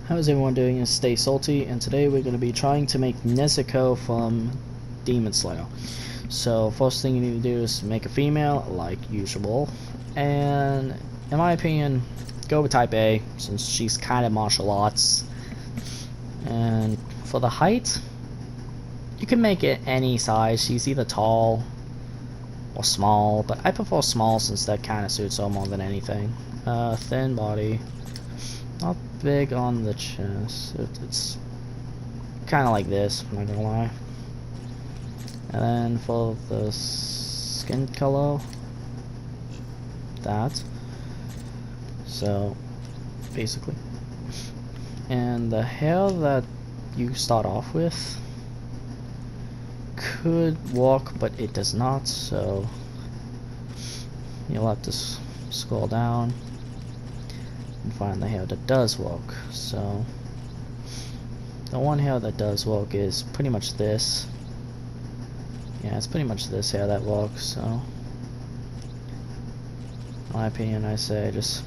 How's everyone doing? It's Stay Salty, and today we're going to be trying to make Nezuko from Demon Slayer. So first thing you need to do is make a female, like usual, and in my opinion, go with type A, since she's kind of martial arts. And for the height, you can make it any size. She's either tall or small, but I prefer small since that kind of suits her more than anything. Thin body. Not big on the chest. It's kind of like this, I'm not gonna lie. And then for the skin color, that. So, basically. And the hair that you start off with could walk, but it does not, so you'll have to scroll down and find the hair that does walk. So the one hair that does walk is pretty much this. Yeah, it's pretty much this hair that walks. So in my opinion, I say just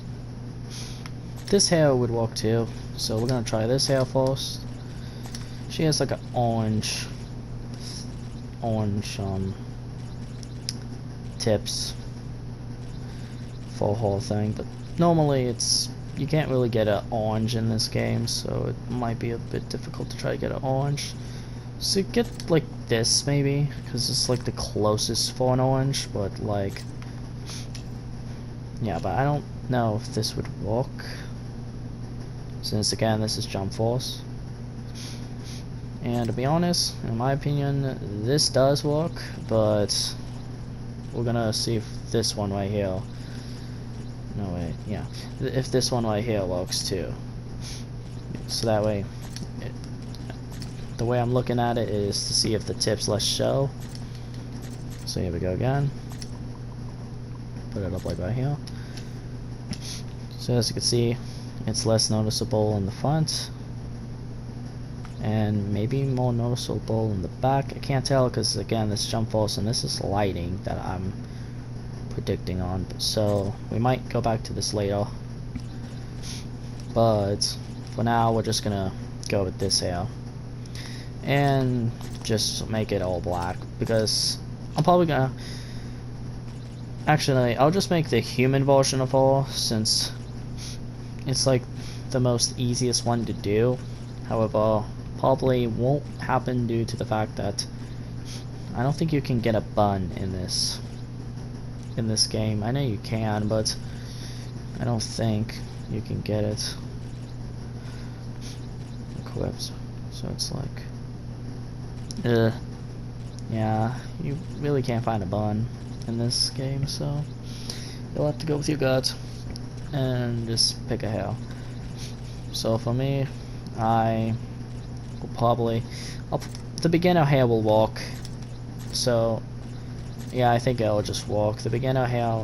this hair would walk too. So we're gonna try this hair first. She has like an orange tips for the whole thing, but normally you can't really get an orange in this game, so it might be a bit difficult to try to get an orange. So get like this maybe, because it's like the closest for an orange, but like, yeah, but I don't know if this would work, since again this is jump force. And to be honest, in my opinion, this does work, but we're gonna see if this one right here, no wait, yeah, if this one right here works too. So that way, the way I'm looking at it is to see if the tips let's show. So here we go again. Put it up like right here. So as you can see, it's less noticeable in the front, and maybe more noticeable in the back. I can't tell because again this jump force and this is lighting that I'm predicting on, so we might go back to this later, but for now we're just gonna go with this hair and just make it all black, because I'm probably gonna actually I'll just make the human version of her, since it's like the most easiest one to do. However, probably won't happen due to the fact that I don't think you can get a bun in this game. I know you can, but I don't think you can get it equipped. So it's like, yeah, you really can't find a bun in this game, so you'll have to go with your gut and just pick a hair. So for me, I will probably, the beginner hair will walk, so yeah, I think it'll just walk. The beginner hair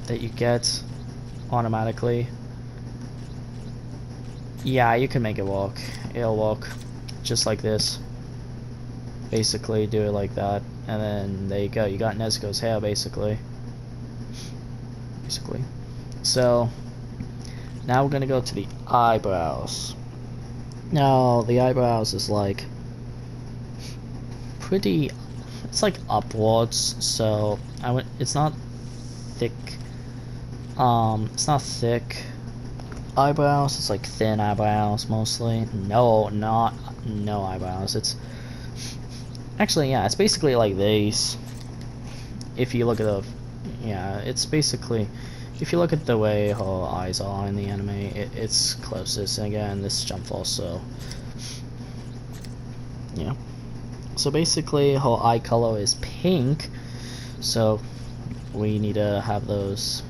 that you get automatically, yeah, you can make it walk. It'll walk just like this. Basically, do it like that, and then there you go. You got Nezuko's hair, basically. So now we're gonna go to the eyebrows. Now the eyebrows is like pretty. It's like upwards, so it's not thick. It's not thick eyebrows. It's like thin eyebrows mostly. No eyebrows. It's actually, yeah, it's basically like these. If you look at the, yeah, it's basically, if you look at the way her eyes are in the anime, it's closest. And again, this jump force, so yeah. So basically her eye color is pink, so we need to have those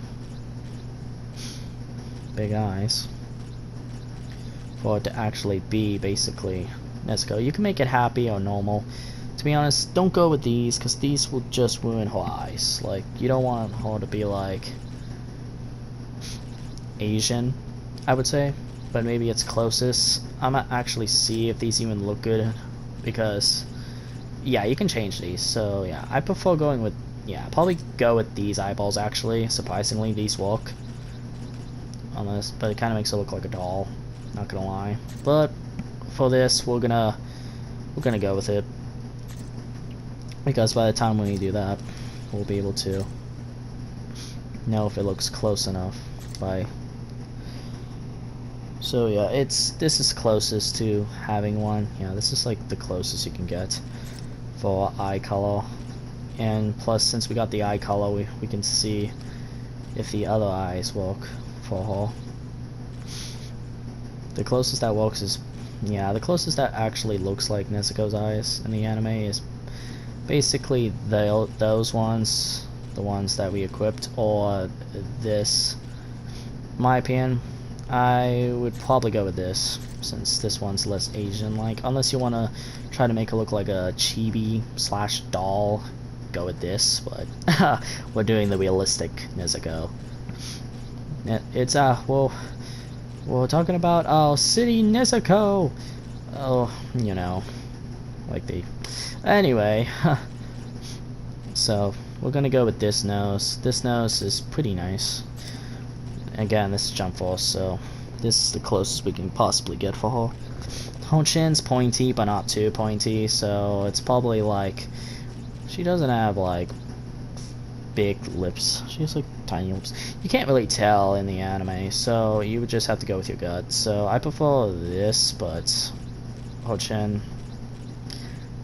big eyes for it to actually be basically Nezuko. You can make it happy or normal. To be honest, don't go with these, because these will just ruin her eyes. Like, you don't want her to be like Asian, I would say, but maybe it's closest. I'm gonna actually see if these even look good, because yeah, you can change these. So yeah, I prefer going with, yeah, probably go with these eyeballs actually. Surprisingly, these work on this, but it kind of makes it look like a doll. not gonna lie. But for this, we're gonna go with it, because by the time when we do that, we'll be able to know if it looks close enough. So yeah, this is closest to having one. Yeah, this is like the closest you can get for eye color. And plus, since we got the eye color, we can see if the other eyes work for her. The closest that works is, yeah, the closest that actually looks like Nezuko's eyes in the anime is basically those ones, the ones that we equipped, or this. In my opinion, I would probably go with this, since this one's less Asian-like. Unless you want to try to make it look like a chibi / doll, go with this, but we're doing the realistic Nezuko. It's well, we're talking about city Nezuko. Oh, you know, like the anyway. So we're gonna go with this nose. This nose is pretty nice. Again, this is Jump Force, so this is the closest we can possibly get for her. Her chin's pointy, but not too pointy, so it's probably like, she doesn't have like big lips. She has like tiny lips. You can't really tell in the anime, so you would just have to go with your gut. So I prefer this, but her chin,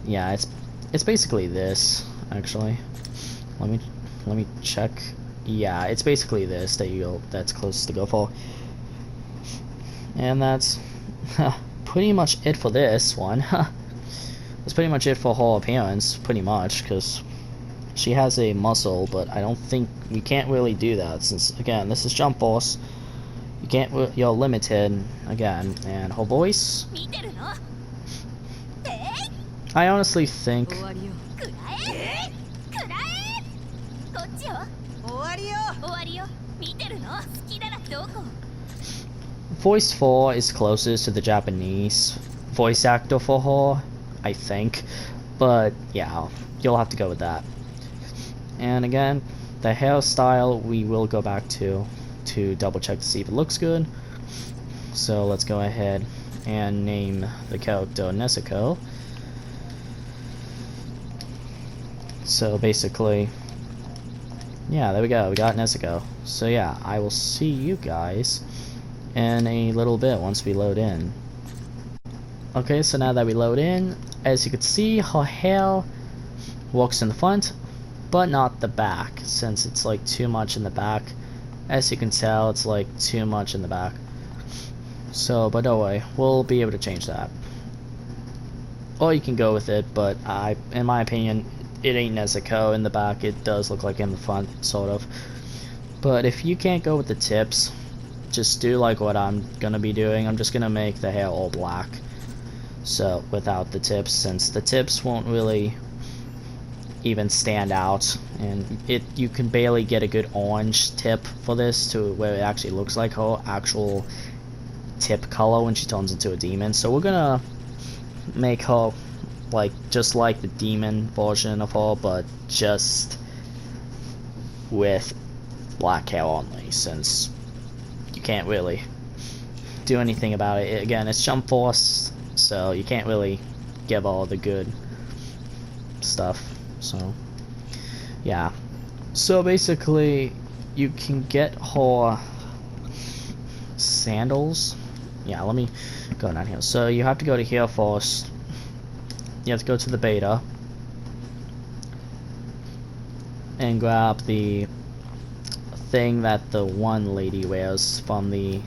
yeah, it's basically this actually. Let me check. Yeah, it's basically this that's closest to go for. And that's pretty much it for this one. That's pretty much it for her appearance, pretty much, because she has a muscle, but I don't think we can't really do that, since again, this is Jump Force. You can't, you're limited again. And her voice, I honestly think voice 4 is closest to the Japanese voice actor for her, I think. But yeah, you'll have to go with that. And again, the hairstyle we will go back to double check to see if it looks good. So let's go ahead and name the character Nezuko. So basically, yeah, there we go, we got Nezuko. So yeah, I will see you guys in a little bit once we load in. Okay, so now that we load in, as you can see, her hair works in the front, but not the back, since it's like too much in the back. As you can tell, it's like too much in the back. So, but don't worry, we'll be able to change that. Or you can go with it, but in my opinion, it ain't Nezuko in the back. It does look like in the front, sort of. But if you can't go with the tips, just do like what I'm gonna be doing. I'm just gonna make the hair all black, so without the tips, since the tips won't really even stand out, and you can barely get a good orange tip for this to where it actually looks like her actual tip color when she turns into a demon. So we're gonna make her like just like the demon version of her, but just with black hair only, since you can't really do anything about it. Again, it's Jump Force, so you can't really give all the good stuff. So yeah, so basically you can get her sandals. Yeah, let me go down here. So you have to go to here first. You have to go to the beta and grab the thing that the one lady wears from the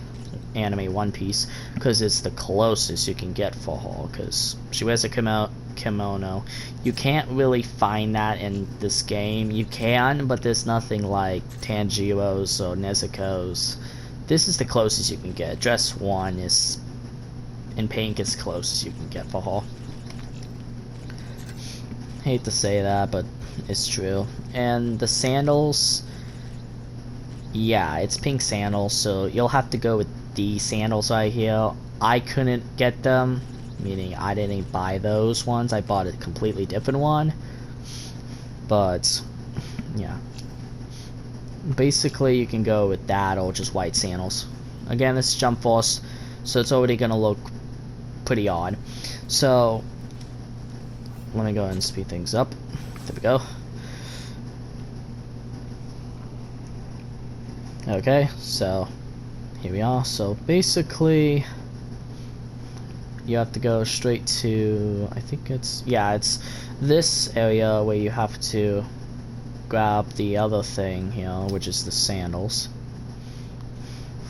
anime One Piece, because it's the closest you can get for her, because she wears a kimono. You can't really find that in this game. You can, but there's nothing like Tanjiro's or Nezuko's. This is the closest you can get. Dress 1 is in pink, is closest you can get for her. Hate to say that, but it's true. And the sandals, yeah, it's pink sandals, so you'll have to go with these sandals right here. I couldn't get them, meaning I didn't buy those ones. I bought a completely different one. But yeah, basically you can go with that or just white sandals. Again, this is Jump Force, so it's already gonna look pretty odd. So let me go ahead and speed things up. There we go. Okay, so here we are. So basically you have to go straight to, I think it's this area where you have to grab the other thing here, which is the sandals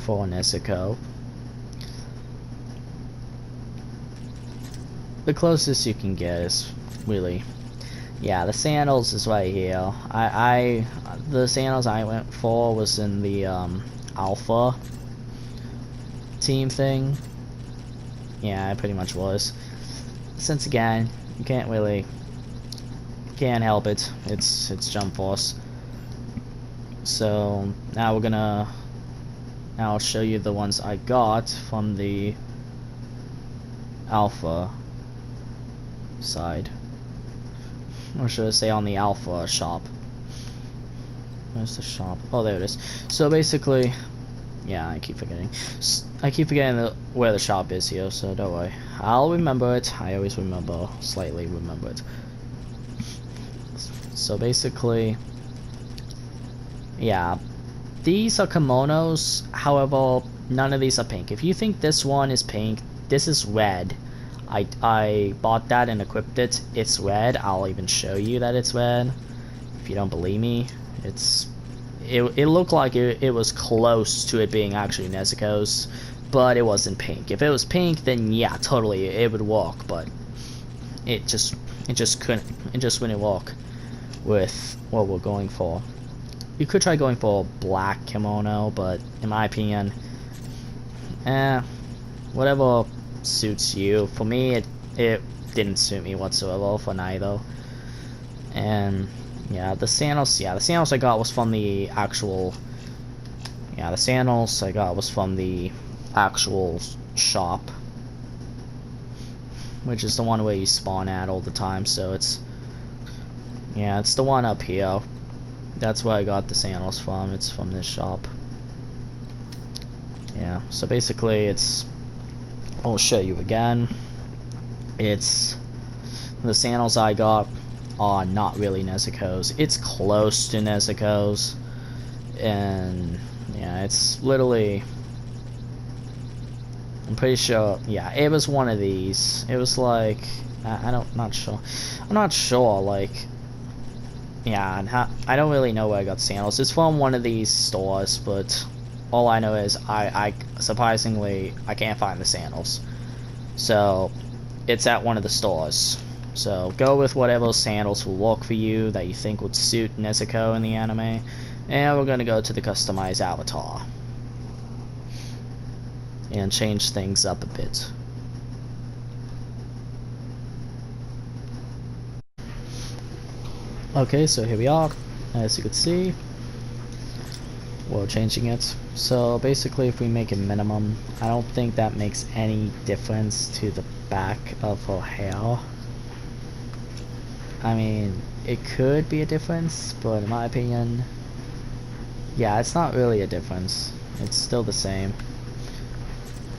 for Nezuko. The closest you can get is really, yeah, the sandals is right here. The sandals I went for was in the alpha team thing. Yeah, it pretty much was. Since again, you can't help it. It's Jump Force. So now I'll show you the ones I got from the alpha side. Or should I say on the alpha shop? Where's the shop? Oh, there it is. So basically, yeah, I keep forgetting where the shop is here, so don't worry. I'll remember it. I always slightly remember it. So basically, yeah, these are kimonos, however, none of these are pink. If you think this one is pink, this is red. I bought that and equipped it. It's red. I'll even show you that it's red. If you don't believe me, it looked like it was close to it being actually Nezuko's, but it wasn't pink. If it was pink, then yeah, totally it would work, but it just wouldn't work with what we're going for. You could try going for a black kimono, but in my opinion, whatever suits you. For me, it didn't suit me whatsoever for neither. And yeah, the sandals I got was from the actual, the sandals I got was from the actual shop, which is the one where you spawn at all the time. So it's the one up here. That's where I got the sandals from. It's from this shop. Yeah, so basically I'll show you again. It's the sandals I got are not really Nezuko's. It's close to Nezuko's, and yeah, it's literally, I'm pretty sure, yeah, it was one of these. It was like, I'm not sure, like, yeah, and I don't really know where I got sandals. It's from one of these stores, but all I know is I surprisingly I can't find the sandals. So it's at one of the stores. So go with whatever sandals will work for you that you think would suit Nezuko in the anime. And we're gonna go to the customized avatar and change things up a bit. Okay, so here we are. As you can see, we're changing it. So basically, if we make it minimum, I don't think that makes any difference to the back of her hair. I mean, it could be a difference, but in my opinion, yeah, it's not really a difference. It's still the same.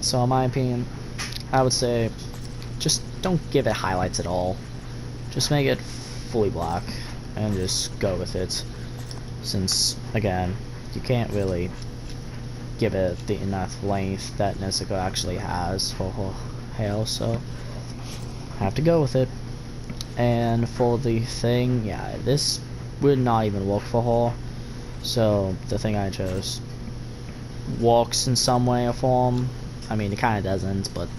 So in my opinion, I would say just don't give it highlights at all. Just make it fully black and just go with it. Since, again, you can't really give it the enough length that Nezuko actually has for her hair, so have to go with it. And for the thing, yeah, this would not even work for her. So the thing I chose works in some way or form. I mean, it kind of doesn't, but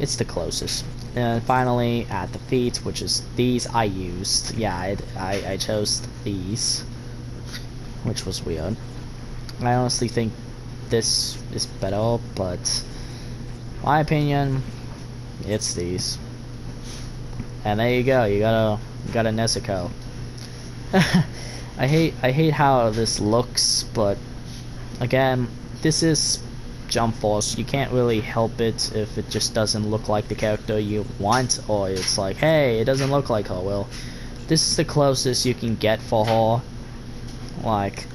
it's the closest. And finally, at the feet, which is these I used. Yeah, I chose these, which was weird. I honestly think this is better, but my opinion, it's these. And there you go. You got a Nezuko. I hate how this looks, but again, this is Jump Force. You can't really help it if it just doesn't look like the character you want, or it's like, hey, it doesn't look like her. Well, this is the closest you can get for her. Like,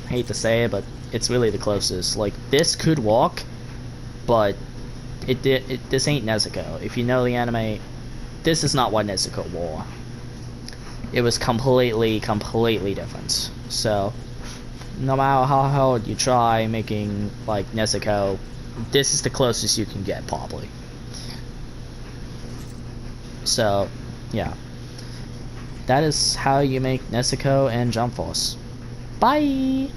hate to say it, but it's really the closest. Like, this could walk, but This ain't Nezuko. If you know the anime, this is not what Nezuko wore. It was completely different. So, no matter how hard you try making like Nezuko, this is the closest you can get probably. So, yeah. That is how you make Nezuko and Jump Force. Bye!